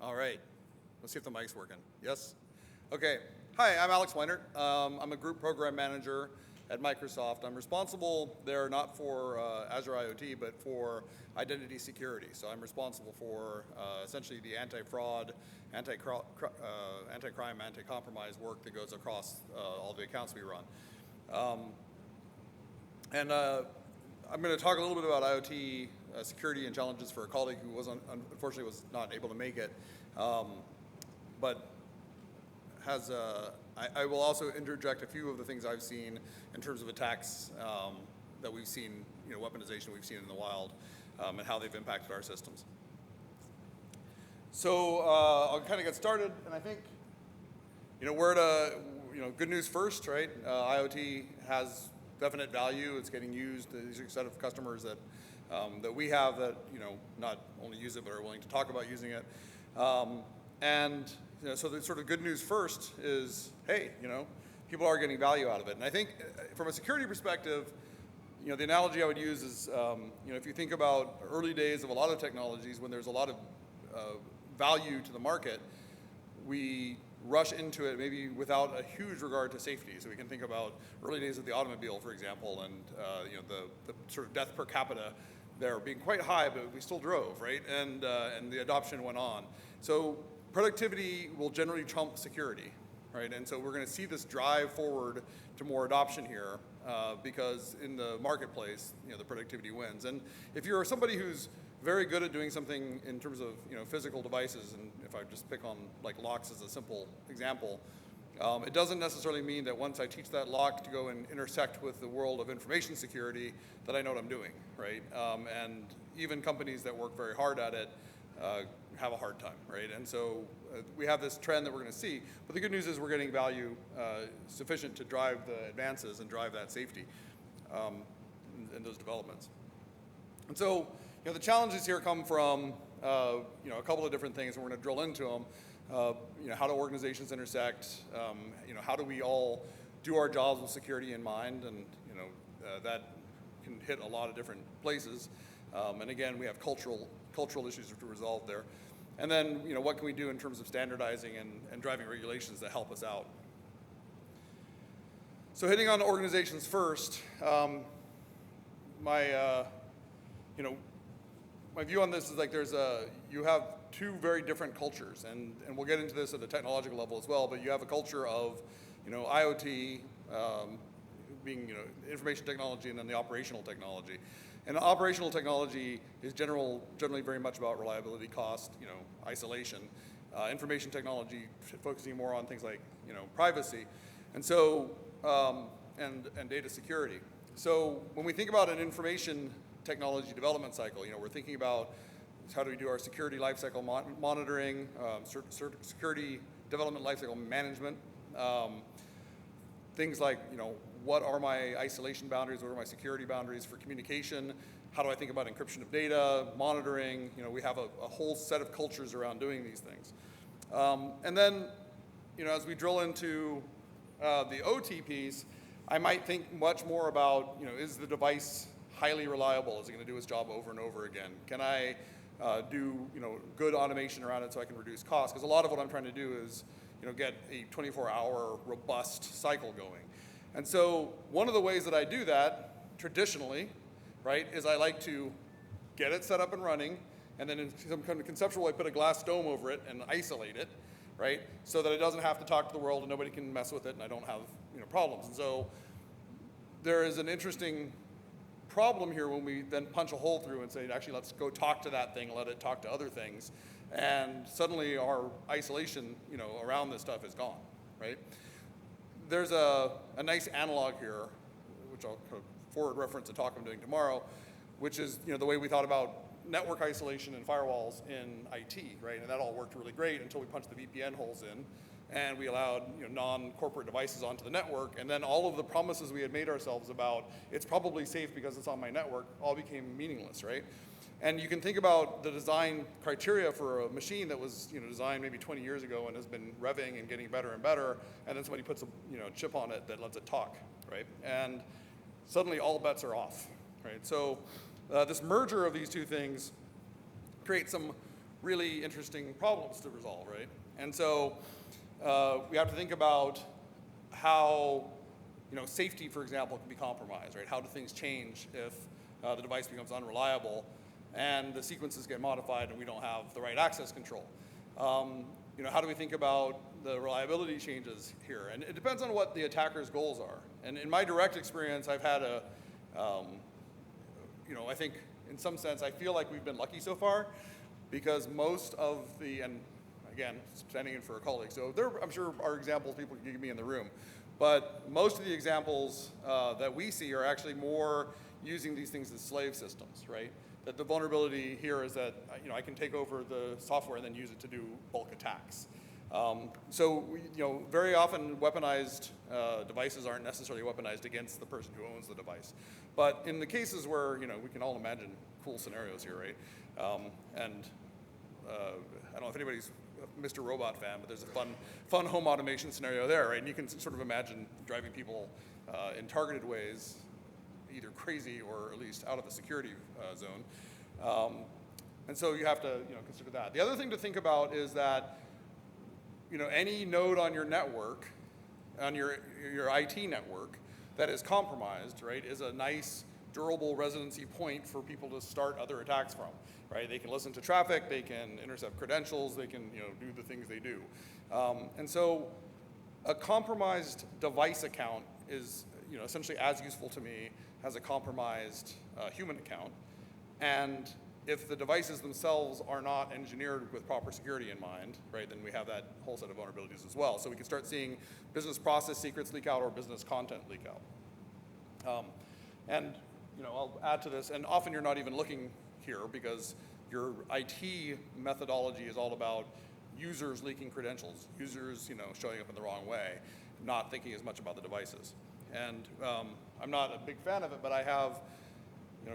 All right. Let's see if the mic's working. Yes? Okay. Hi, I'm Alex Weinert. I'm a group program manager at Microsoft. I'm responsible there not for Azure IoT, but for identity security. So I'm responsible for essentially the anti-fraud, anti-crime, anti-compromise work that goes across all the accounts we run. I'm going to talk a little bit about IoT security and challenges for a colleague who unfortunately was not able to make it, but has. I will also interject a few of the things I've seen in terms of attacks that we've seen, weaponization we've seen in the wild, and how they've impacted our systems. So I'll kind of get started, and I think, we're at a, good news first, right? IoT has definite value. It's getting used. These are a set of customers that that we have that not only use it but are willing to talk about using it. So the sort of good news first is, hey, people are getting value out of it. And I think from a security perspective, the analogy I would use is, if you think about early days of a lot of technologies when there's a lot of value to the market, we rush into it maybe without a huge regard to safety. So we can think about early days of the automobile, for example, and the sort of death per capita there being quite high, but we still drove, right? And the adoption went on. So productivity will generally trump security, right? And so we're going to see this drive forward to more adoption here because in the marketplace, the productivity wins. And if you're somebody who's very good at doing something in terms of physical devices, and if I just pick on like locks as a simple example, it doesn't necessarily mean that once I teach that lock to go and intersect with the world of information security that I know what I'm doing, right? And even companies that work very hard at it have a hard time, right? And so we have this trend that we're going to see. But the good news is we're getting value sufficient to drive the advances and drive that safety in those developments. And so the challenges here come from a couple of different things, and we're going to drill into them. How do organizations intersect? How do we all do our jobs with security in mind? And that can hit a lot of different places. And again, we have cultural issues to resolve there. And then what can we do in terms of standardizing and driving regulations that help us out? So hitting on organizations first, my view on this is like you have two very different cultures, and we'll get into this at a technological level as well, but you have a culture of IoT being information technology, and then the operational technology. And operational technology is generally very much about reliability, cost, isolation. Information technology focusing more on things like privacy, and so and data security. So when we think about an information technology development cycle, we're thinking about how do we do our security lifecycle monitoring, security development lifecycle management, things like what are my isolation boundaries, what are my security boundaries for communication, how do I think about encryption of data, monitoring. We have a whole set of cultures around doing these things. And then as we drill into the OT piece, I might think much more about is the device highly reliable? Is it going to do its job over and over again? Can I do good automation around it so I can reduce costs? Because a lot of what I'm trying to do is get a 24-hour robust cycle going. And so one of the ways that I do that traditionally, right, is I like to get it set up and running, and then in some kind of conceptual way put a glass dome over it and isolate it, right, so that it doesn't have to talk to the world and nobody can mess with it and I don't have problems. And so there is an interesting problem here when we then punch a hole through and say, actually, let's go talk to that thing, let it talk to other things, and suddenly our isolation, around this stuff is gone, right? There's a nice analog here, which I'll kind of forward reference a talk I'm doing tomorrow, which is the way we thought about network isolation and firewalls in IT, right? And that all worked really great until we punched the VPN holes in, and we allowed non-corporate devices onto the network, and then all of the promises we had made ourselves about it's probably safe because it's on my network all became meaningless, right? And you can think about the design criteria for a machine that was designed maybe 20 years ago and has been revving and getting better and better, and then somebody puts a chip on it that lets it talk, right? And suddenly all bets are off, right? So this merger of these two things creates some really interesting problems to resolve, right? And so we have to think about how, safety, for example, can be compromised, right? How do things change if the device becomes unreliable and the sequences get modified and we don't have the right access control? How do we think about the reliability changes here? And it depends on what the attacker's goals are. And in my direct experience, I've had I think in some sense, I feel like we've been lucky so far because most of and again, standing in for a colleague, so there, I'm sure, are examples people can give me in the room. But most of the examples that we see are actually more using these things as slave systems, right? That the vulnerability here is that I can take over the software and then use it to do bulk attacks. Very often weaponized devices aren't necessarily weaponized against the person who owns the device. But in the cases where, we can all imagine cool scenarios here, right? I don't know if anybody's a Mr. Robot fan, but there's a fun home automation scenario there, right? And you can sort of imagine driving people in targeted ways, either crazy or at least out of the security zone. And so you have to, consider that. The other thing to think about is that, any node on your network, on your IT network that is compromised, right, is a nice, durable residency point for people to start other attacks from, right? They can listen to traffic, they can intercept credentials, they can, do the things they do. And so a compromised device account is, essentially as useful to me as a compromised human account. And if the devices themselves are not engineered with proper security in mind, right, then we have that whole set of vulnerabilities as well. So we can start seeing business process secrets leak out or business content leak out. I'll add to this, and often you're not even looking here because your IT methodology is all about users leaking credentials, users, showing up in the wrong way, not thinking as much about the devices. And I'm not a big fan of it, but I have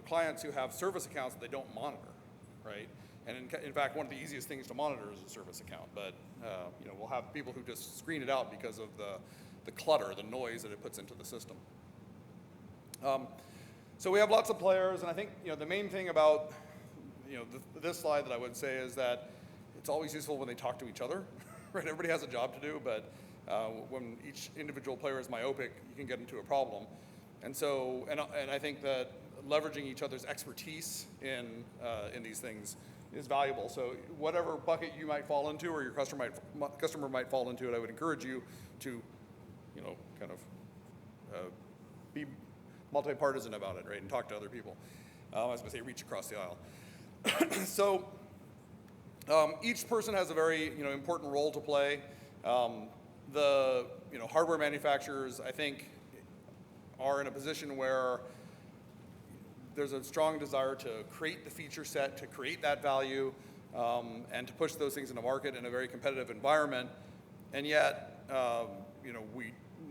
clients who have service accounts that they don't monitor, right? And in fact, one of the easiest things to monitor is a service account, but we'll have people who just screen it out because of the clutter, the noise that it puts into the system. So we have lots of players, and I think the main thing about this slide that I would say is that it's always useful when they talk to each other, right? Everybody has a job to do, but when each individual player is myopic, you can get into a problem. And so, and I think that leveraging each other's expertise in these things is valuable. So whatever bucket you might fall into, or your customer might fall into it, I would encourage you to, be multi-partisan about it, right, and talk to other people. I was going to say reach across the aisle. So each person has a very important role to play. The hardware manufacturers, I think, are in a position where there's a strong desire to create the feature set, to create that value, and to push those things into market in a very competitive environment. And yet,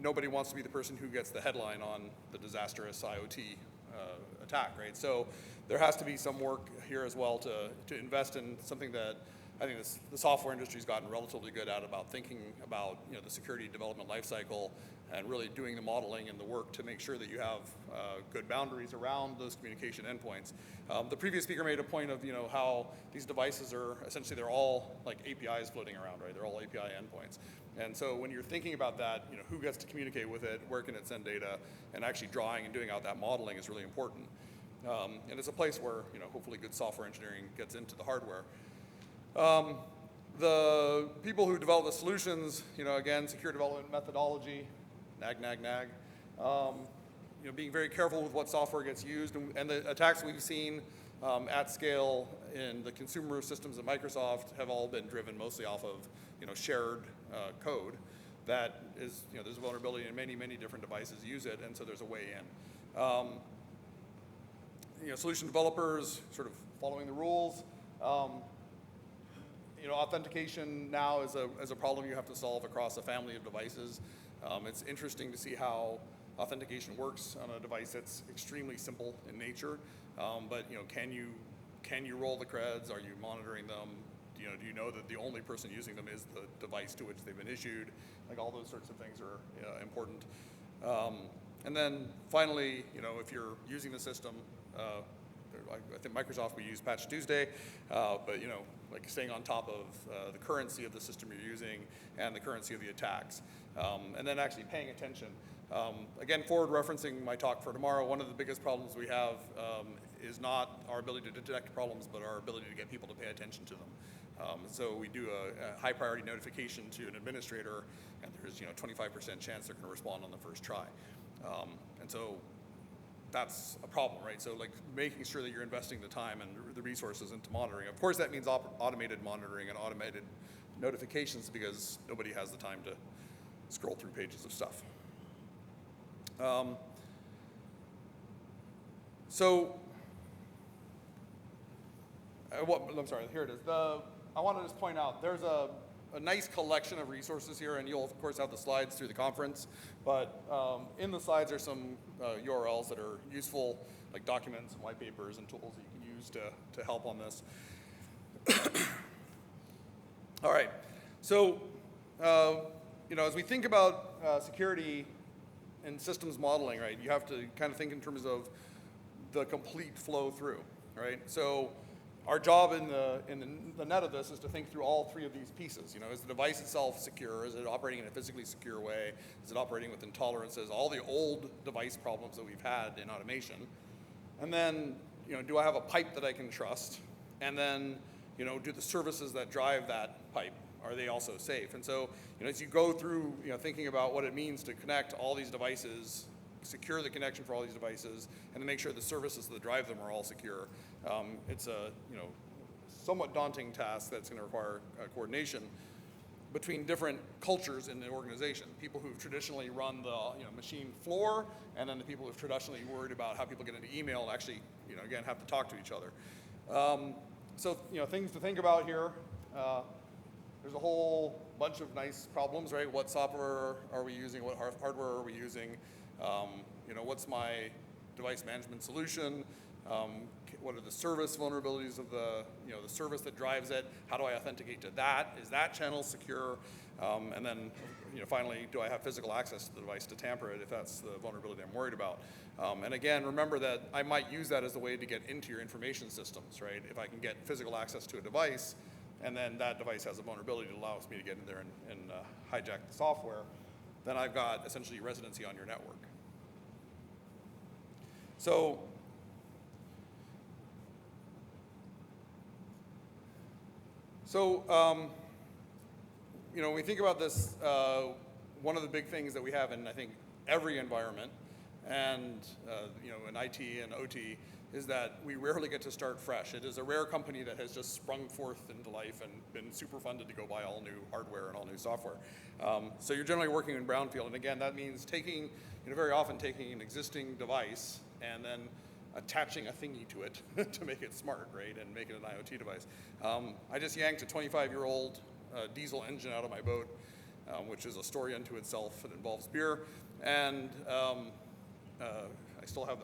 nobody wants to be the person who gets the headline on the disastrous IoT attack, right? So there has to be some work here as well to invest in something that I think the software industry's gotten relatively good at, about thinking about the security development lifecycle and really doing the modeling and the work to make sure that you have good boundaries around those communication endpoints. The previous speaker made a point of how these devices are essentially, they're all like APIs floating around, right? They're all API endpoints. And so when you're thinking about that, who gets to communicate with it, where can it send data, and actually drawing and doing out that modeling is really important. And it's a place where hopefully good software engineering gets into the hardware. The people who develop the solutions, again, secure development methodology, nag. Being very careful with what software gets used, and the attacks we've seen at scale in the consumer systems at Microsoft have all been driven mostly off of shared code. That is, there's a vulnerability in many different devices use it, and so there's a way in. Solution developers sort of following the rules. Authentication now is a problem you have to solve across a family of devices. It's interesting to see how authentication works on a device that's extremely simple in nature. But can you roll the creds? Are you monitoring them? Do you know that the only person using them is the device to which they've been issued? Like, all those sorts of things are important. And then finally, if you're using the system, I think Microsoft, we use Patch Tuesday, but like staying on top of the currency of the system you're using and the currency of the attacks, and then actually paying attention. Again, forward referencing my talk for tomorrow, one of the biggest problems we have is not our ability to detect problems, but our ability to get people to pay attention to them. So we do a high priority notification to an administrator, and there's 25% chance they're going to respond on the first try. And so that's a problem, right? So like making sure that you're investing the time and the resources into monitoring. Of course, that means automated monitoring and automated notifications, because nobody has the time to scroll through pages of stuff. I'm sorry, here it is. I want to just point out, there's a nice collection of resources here, and you'll, of course, have the slides through the conference. But in the slides are some URLs that are useful, like documents and white papers and tools that you can use to help on this. All right. So, as we think about security and systems modeling, right, you have to kind of think in terms of the complete flow through, right? So our job in the net of this is to think through all three of these pieces. Is the device itself secure? Is it operating in a physically secure way? Is it operating with intolerances? All the old device problems that we've had in automation. And then, do I have a pipe that I can trust? And then, do the services that drive that pipe, are they also safe? And so, as you go through, thinking about what it means to connect all these devices, secure the connection for all these devices, and to make sure the services that drive them are all secure, it's a somewhat daunting task that's going to require coordination between different cultures in the organization. People who've traditionally run the machine floor, and then the people who've traditionally worried about how people get into email and actually, again, have to talk to each other. So, things to think about here. There's a whole bunch of nice problems, right? What software are we using? What hardware are we using? What's my device management solution? What are the service vulnerabilities of the service that drives it? How do I authenticate to that? Is that channel secure? And then, finally, do I have physical access to the device to tamper it if that's the vulnerability I'm worried about? And again, remember that I might use that as a way to get into your information systems, right? If I can get physical access to a device, and then that device has a vulnerability that allows me to get in there and hijack the software, then I've got essentially residency on your network. So, when we think about this, one of the big things that we have in, I think, every environment, and in IT and OT, is that we rarely get to start fresh. It is a rare company that has just sprung forth into life and been super funded to go buy all new hardware and all new software. So you're generally working in brownfield, and again, that means very often taking an existing device and then attaching a thingy to it to make it smart, right, and make it an IoT device. I just yanked a 25-year-old diesel engine out of my boat, which is a story unto itself. It involves beer, and I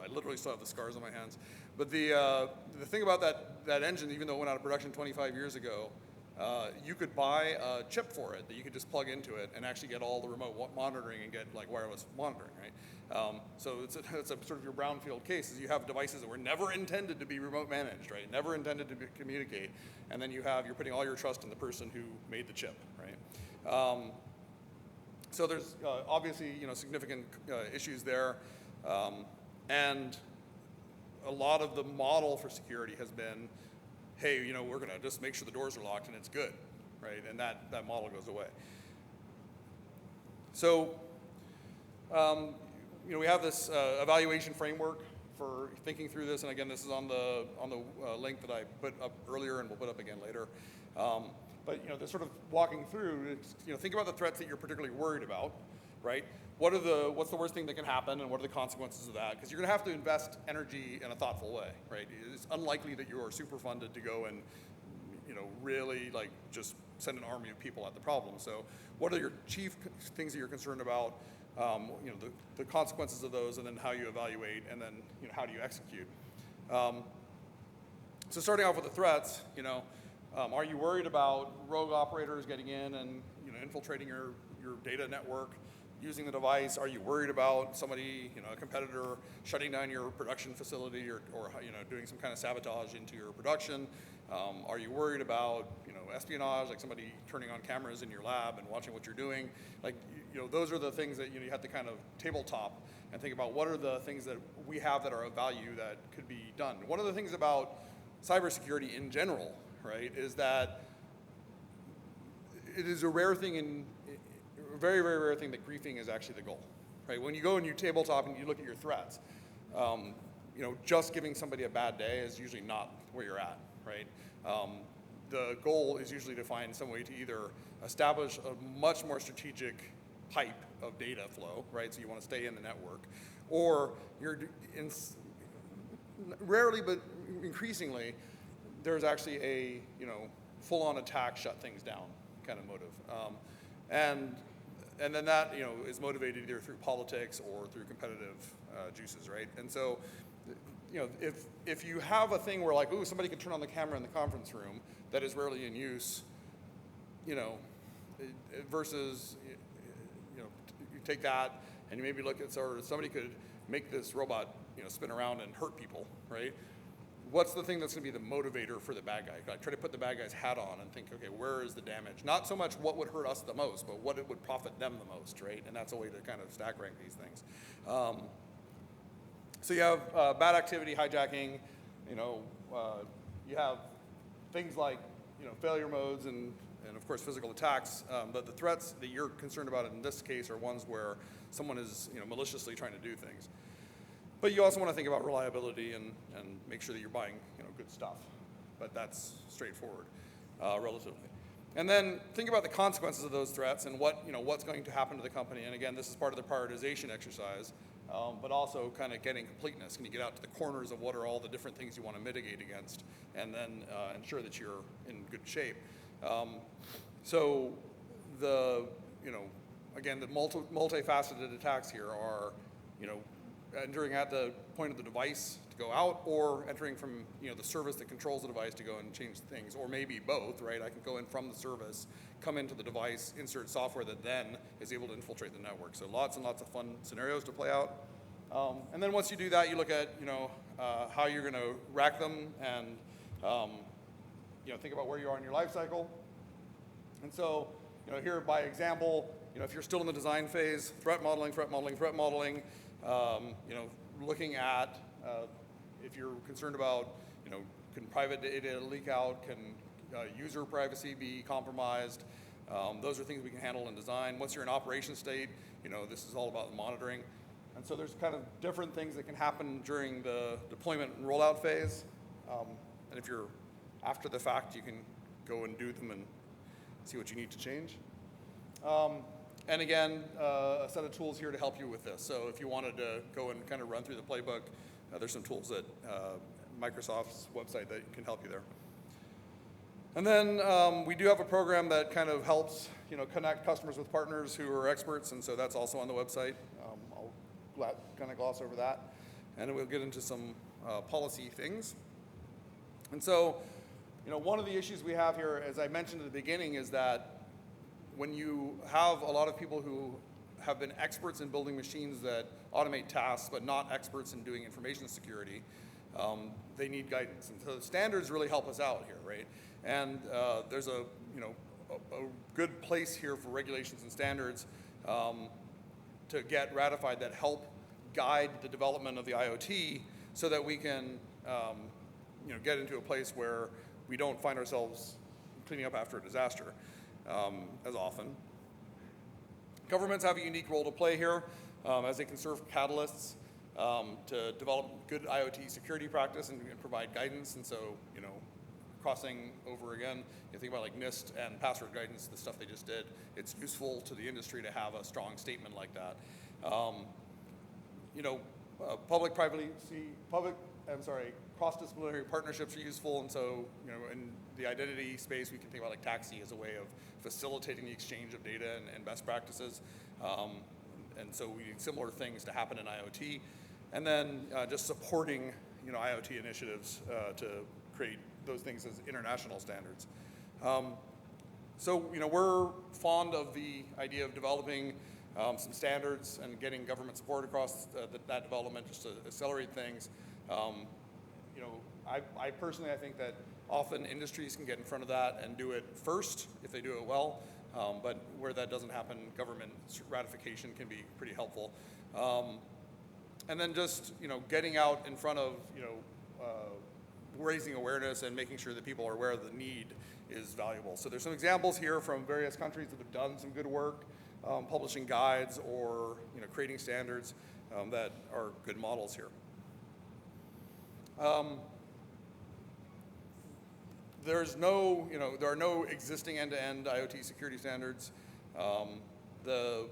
literally still have the scars on my hands. But the thing about that engine, even though it went out of production 25 years ago, you could buy a chip for it that you could just plug into it and actually get all the remote monitoring and get like wireless monitoring, right? So it's a sort of your brownfield case, is you have devices that were never intended to be remote managed, right? Never intended to communicate, and then you're putting all your trust in the person who made the chip, right? So there's obviously significant issues there, and a lot of the model for security has been, hey, we're going to just make sure the doors are locked and it's good, right? And that model goes away. So, we have this evaluation framework for thinking through this, and again, this is on the link that I put up earlier, and we'll put up again later. But they're sort of walking through. Think about the threats that you're particularly worried about, right? What's the worst thing that can happen, and what are the consequences of that? Because you're going to have to invest energy in a thoughtful way, right? It's unlikely that you are super funded to go and, really just send an army of people at the problem. So, what are your chief things that you're concerned about? The consequences of those, and then how you evaluate, and then how do you execute? So, starting off with the threats, are you worried about rogue operators getting in and infiltrating your data network, using the device? Are you worried about somebody, a competitor, shutting down your production facility or doing some kind of sabotage into your production? Are you worried about, espionage, like somebody turning on cameras in your lab and watching what you're doing? Like, those are the things that, you have to kind of tabletop and think about what are the things that we have that are of value that could be done. One of the things about cybersecurity in general, right, is that it is a rare thing a very, very rare thing that griefing is actually the goal, right? When you go and you tabletop and you look at your threats, just giving somebody a bad day is usually not where you're at, right? The goal is usually to find some way to either establish a much more strategic pipe of data flow, right? So you want to stay in the network, or rarely but increasingly, there's actually a full-on attack, shut things down kind of motive, and then that is motivated either through politics or through competitive juices, right? And so, if you have a thing where like, ooh, somebody could turn on the camera in the conference room that is rarely in use, versus you take that and you maybe look at somebody could make this robot spin around and hurt people, right? What's the thing that's going to be the motivator for the bad guy? I try to put the bad guy's hat on and think, okay, where is the damage? Not so much what would hurt us the most, but what it would profit them the most, right? And that's a way to kind of stack rank these things. So you have bad activity, hijacking. You have things like failure modes and of course physical attacks. But the threats that you're concerned about in this case are ones where someone is maliciously trying to do things. But you also want to think about reliability and make sure that you're buying good stuff. But that's straightforward, relatively. And then think about the consequences of those threats and what's going to happen to the company. And again, this is part of the prioritization exercise, but also kind of getting completeness. Can you get out to the corners of what are all the different things you want to mitigate against, and then ensure that you're in good shape. So again, the multifaceted attacks here are entering at the point of the device to go out, or entering from the service that controls the device to go and change things, or maybe both, right? I can go in from the service, come into the device, insert software that then is able to infiltrate the network. So lots and lots of fun scenarios to play out. And then once you do that, you look at how you're going to rack them, and think about where you are in your life cycle. And so here by example, if you're still in the design phase, threat modeling. Looking at if you're concerned about, can private data leak out? Can user privacy be compromised? Those are things we can handle in design. Once you're in operation state, this is all about monitoring. And so there's kind of different things that can happen during the deployment and rollout phase. And if you're after the fact, you can go and do them and see what you need to change. And again, a set of tools here to help you with this. So if you wanted to go and kind of run through the playbook, there's some tools at Microsoft's website that can help you there. And then we do have a program that kind of helps connect customers with partners who are experts, and so that's also on the website. I'll kind of gloss over that. And then we'll get into some policy things. And so, one of the issues we have here, as I mentioned at the beginning, is that when you have a lot of people who have been experts in building machines that automate tasks, but not experts in doing information security, they need guidance. And so the standards really help us out here, right? And there's a good place here for regulations and standards to get ratified that help guide the development of the IoT, so that we can get into a place where we don't find ourselves cleaning up after a disaster as often. Governments have a unique role to play here, as they can serve catalysts to develop good IoT security practice and provide guidance. And so, crossing over again, you think about like NIST and password guidance, the stuff they just did. It's useful to the industry to have a strong statement like that. Cross-disciplinary partnerships are useful, and so, in the identity space, we can think about like Taxi as a way of facilitating the exchange of data and best practices. And so we need similar things to happen in IoT. And then just supporting, IoT initiatives to create those things as international standards. So, we're fond of the idea of developing some standards and getting government support across that development just to accelerate things. I personally, I think that Often industries can get in front of that and do it first if they do it well, but where that doesn't happen, government ratification can be pretty helpful. And then just getting out in front of raising awareness and making sure that people are aware of the need is valuable. So there's some examples here from various countries that have done some good work, publishing guides or creating standards that are good models here. There are no existing end-to-end IoT security standards. The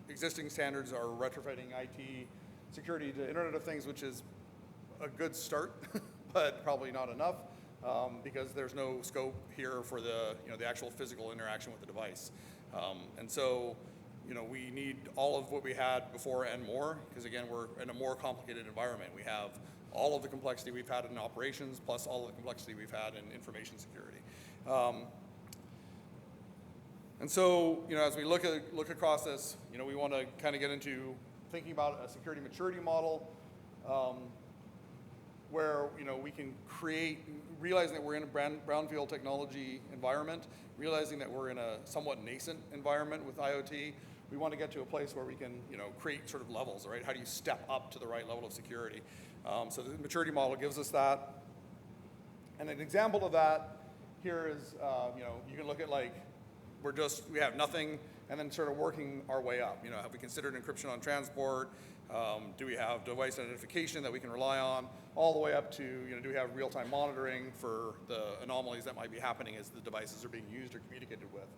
existing standards are retrofitting IT security to Internet of Things, which is a good start, but probably not enough because there's no scope here for the actual physical interaction with the device. And so we need all of what we had before and more, because again, we're in a more complicated environment. We have all of the complexity we've had in operations, plus all of the complexity we've had in information security. And so, as we look across this, we want to kind of get into thinking about a security maturity model, where we can create, realizing that we're in a brownfield technology environment, realizing that we're in a somewhat nascent environment with IoT. We want to get to a place where we can, create sort of levels, right? How do you step up to the right level of security? So the maturity model gives us that. And an example of that here is, you can look at we have nothing, and then sort of working our way up. Have we considered encryption on transport? Do we have device identification that we can rely on? All the way up to, do we have real-time monitoring for the anomalies that might be happening as the devices are being used or communicated with?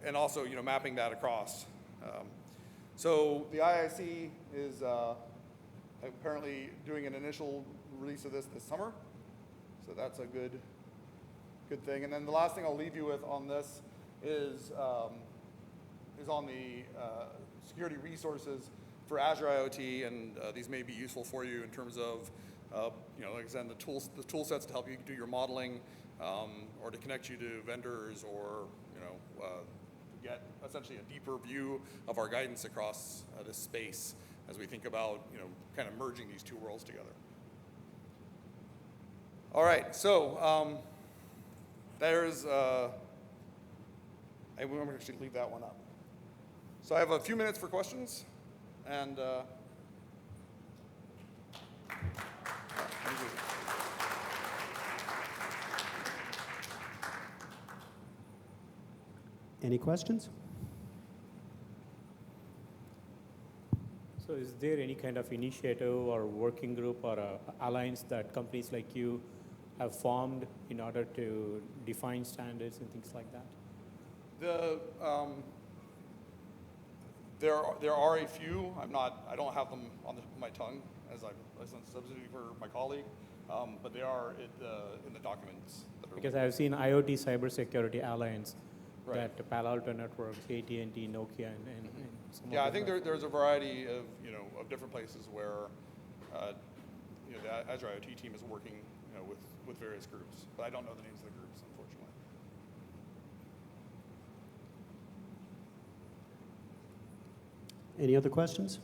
And also, mapping that across. So the IIC is apparently doing an initial release of this summer. So that's a good thing. And then the last thing I'll leave you with on this is on the security resources for Azure IoT, and these may be useful for you in terms of, like I said, the tool sets to help you do your modeling, or to connect you to vendors, or to get essentially a deeper view of our guidance across this space as we think about kind of merging these two worlds together. All right, so there's I want to actually leave that one up. So I have a few minutes for questions, and any questions? So is there any kind of initiative or working group or alliance that companies like you have formed in order to define standards and things like that? There are a few. I don't have them on my tongue as a substitute for my colleague, but they are in the documents. Because I've seen IoT Cybersecurity Alliance, right, that Palo Alto Networks, AT&T, Nokia, and some. Yeah, I think there's a variety of of different places where the Azure IoT team is working with various groups, but I don't know the names of the groups, unfortunately. Any other questions?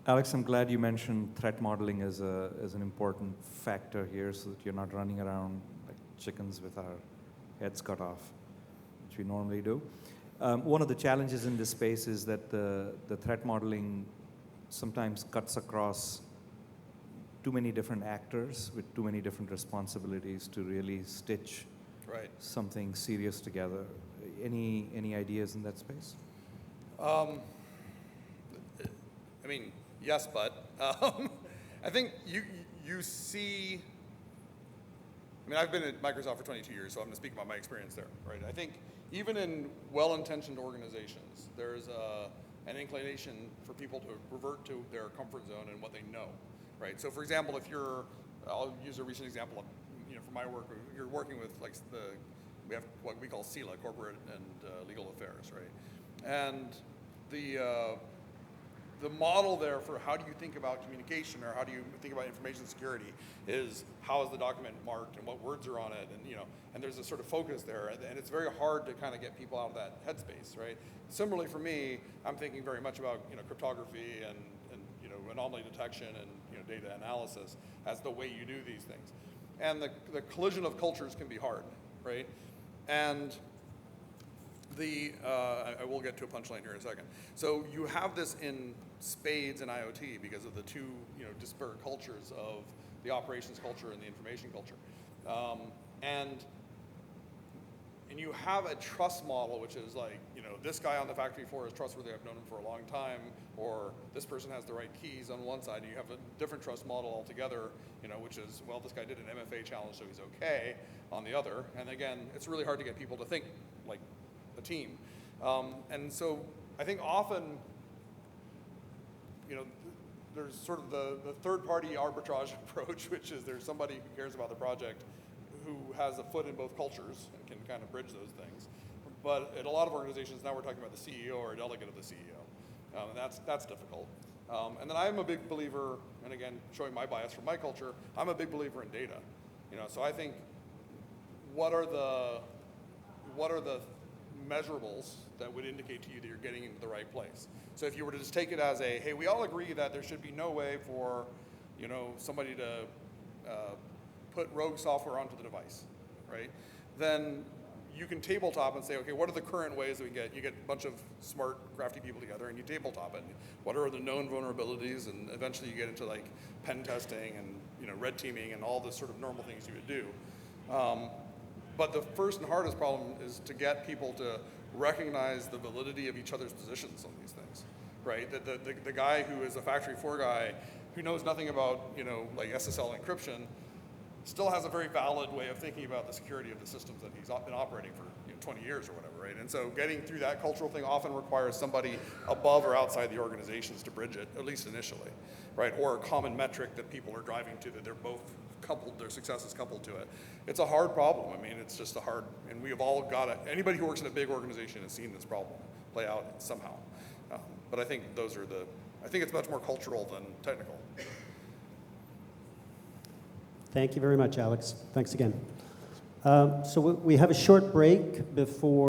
Alex, I'm glad you mentioned threat modeling as an important factor here, so that you're not running around like chickens with our heads cut off, which we normally do. One of the challenges in this space is that the threat modeling sometimes cuts across too many different actors with too many different responsibilities to really stitch something serious together. Any ideas in that space? I mean, yes, but I think you see. I mean, I've been at Microsoft for 22 years, so I'm going to speak about my experience there, right? I think even in well-intentioned organizations, there's an inclination for people to revert to their comfort zone and what they know, right? So, for example, I'll use a recent example of, for my work, you're working with we have what we call CILA, Corporate and Legal Affairs, right? And the model there for how do you think about communication or how do you think about information security is how is the document marked and what words are on it, and and there's a sort of focus there, and it's very hard to kind of get people out of that headspace, right? Similarly for me, I'm thinking very much about cryptography and anomaly detection and data analysis as the way you do these things, and the collision of cultures can be hard, right? And I will get to a punchline here in a second. So you have this in spades in IoT because of the two disparate cultures of the operations culture and the information culture, and you have a trust model which is like this guy on the factory floor is trustworthy, I've known him for a long time, or this person has the right keys on one side, and you have a different trust model altogether, which is, well, this guy did an MFA challenge, so he's okay, on the other. And again, it's really hard to get people to think like a team. And so I think often, there's sort of the third-party arbitrage approach, which is there's somebody who cares about the project who has a foot in both cultures and can kind of bridge those things. But in a lot of organizations, now we're talking about the CEO or a delegate of the CEO. And that's difficult. And then I'm a big believer, and again, showing my bias from my culture, I'm a big believer in data. So I think what are the measurables that would indicate to you that you're getting into the right place? So if you were to just take it as hey, we all agree that there should be no way for somebody to put rogue software onto the device, right? Then you can tabletop and say, okay, what are the current ways that we get? You get a bunch of smart, crafty people together and you tabletop it. What are the known vulnerabilities? And eventually you get into like pen testing and red teaming and all the sort of normal things you would do. But the first and hardest problem is to get people to recognize the validity of each other's positions on these things, right? The guy who is a factory floor guy who knows nothing about like SSL encryption still has a very valid way of thinking about the security of the systems that he's been operating for 20 years or whatever, right? And so getting through that cultural thing often requires somebody above or outside the organizations to bridge it, at least initially, right? Or a common metric that people are driving to, that they're both coupled, their success is coupled to it. It's a hard problem. I mean, it's just a hard, and we have all got it. Anybody who works in a big organization has seen this problem play out somehow. But I think I think it's much more cultural than technical. Thank you very much, Alex. Thanks again. So we have a short break before